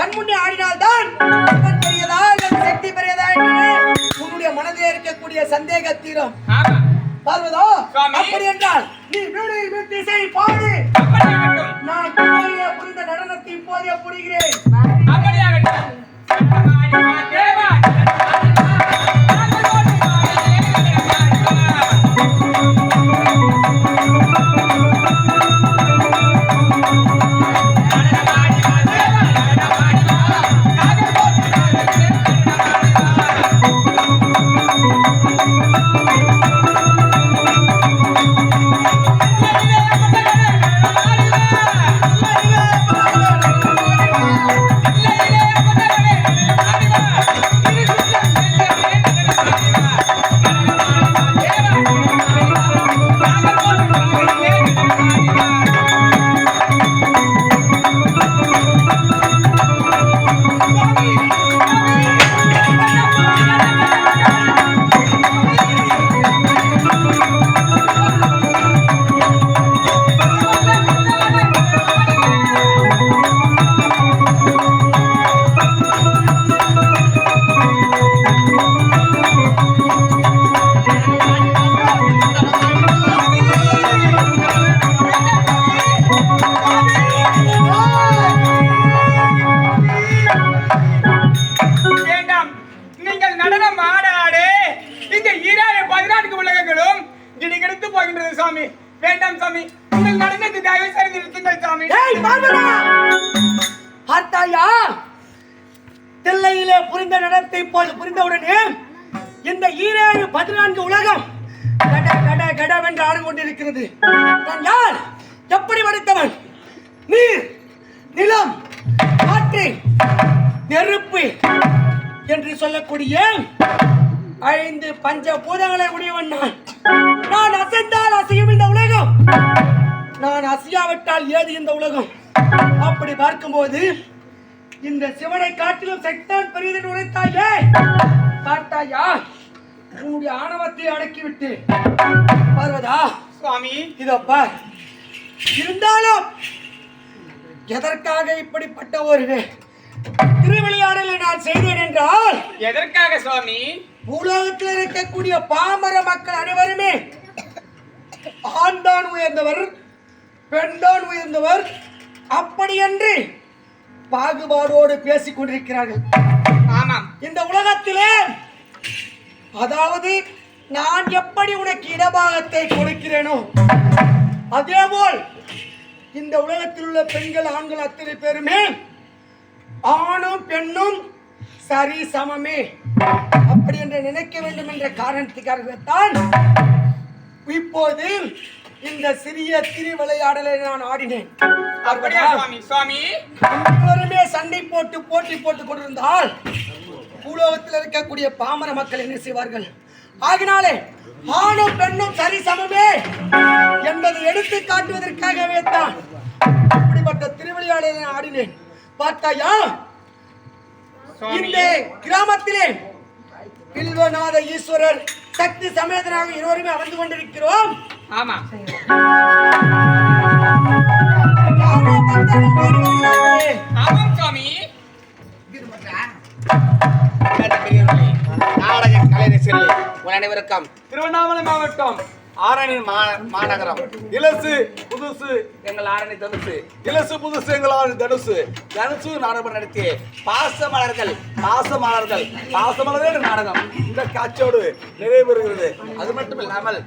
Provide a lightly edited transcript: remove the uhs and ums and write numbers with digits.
கண்முன்னே ஆடினால்தான் பெரியதா அல்லது சக்தி பெரியதா என்று உன்னுடைய மனதில் இருக்கக்கூடிய சந்தேக தீரும். பார்வதா, அப்படி என்றால் நீ வீடு திசை பாடு. நான் புரிந்த நடனத்தை இப்போதே புரிகிறேன். தில்லையிலே புரிந்த நடத்தை போல் புரிந்தவுடனே இந்த 14 உலகம் கட கட கடவென்று ஆடு கொண்டிருக்கிறது. நான் யார், எப்படி படைத்தவன்? நீர், நிலம், காற்று, நெருப்பு என்று சொல்லக்கூடிய 5 பஞ்சபூதங்களை உடையவன் நான். நான் அசைந்தால் அசையும் இந்த உலகம், நான் அசையாவிட்டால் ஏது இந்த உலகம். அப்படி பார்க்கும்போது இந்த சிவனை காட்டிலும் சக்தான் பெரியதென்று உரைத்தாயே, பார்த்தாயா? உன்னுடைய ஆணவத்தை அடக்கிவிட்டு பார்வதா சுவாமி, இதப்பா இருந்தாலும் எதற்காக இப்படிப்பட்ட ஒரு திருவிளையாடலை நான் செய்தேன் என்றால், எதற்காக சுவாமி? பூலோகத்தில் இருக்கக்கூடிய பாமர மக்கள் அனைவருமே ஆண்தான் உயர்ந்தவர், பெண்தான் உயர்ந்தவர் அப்படி என்று பாகுபாடோடு பேசிக் கொண்டிருக்கிறார்கள். ஆமாம், இந்த உலகத்திலே அதாவது நான் எப்படி உனக்கு இடபாகத்தை கொடுக்கிறேனோ அதேபோல் இந்த உலகத்தில் உள்ள பெண்கள் ஆண்கள் அத்தனை பேருமே ஆணும் பெண்ணும் சரி சமமே அப்படி என்று நினைக்க வேண்டும் என்ற காரணத்துக்காகத்தான் இப்போது இந்த சிறிய திருவிளையாடலை நான் ஆடினேன். இருவருமே சண்டை போட்டு போட்டி போட்டுக் கொண்டிருந்தால் பூலோகத்தில் இருக்கக்கூடிய பாமர மக்கள் என்ன செய்வார்கள்? ஆகினாலே ஆணும் பெண்ணும் சரி சமமே என்பதை எடுத்து காட்டுவதற்காகவே தான் இப்படிப்பட்ட திருவிளையாடலை ஆடினேன். பார்த்தாயா, இந்த கிராமத்திலே பில்வநாத ஈஸ்வரர் சக்தி சமேதனாக இருவருமே அமர்ந்து கொண்டிருக்கிறோம். ஆமா, ஆமாம் சுவாமி. நாடக கலை ரசிகர்களே, உங்கள் அனைவருக்கும் திருவண்ணாமலை மாவட்டம் ஆரணி மாநகரம் இலசு புதுசு எங்கள் ஆரணி தனுசு, இலசு புதுசு எங்கள் ஆரணி தனுசு தனுசு நாடகம் நடத்தி பாசமலர்கள் பாசமலர்கள் நாடகம் இந்த காட்சியோடு நிறைவேறுகிறது. அது மட்டும் இல்லாமல்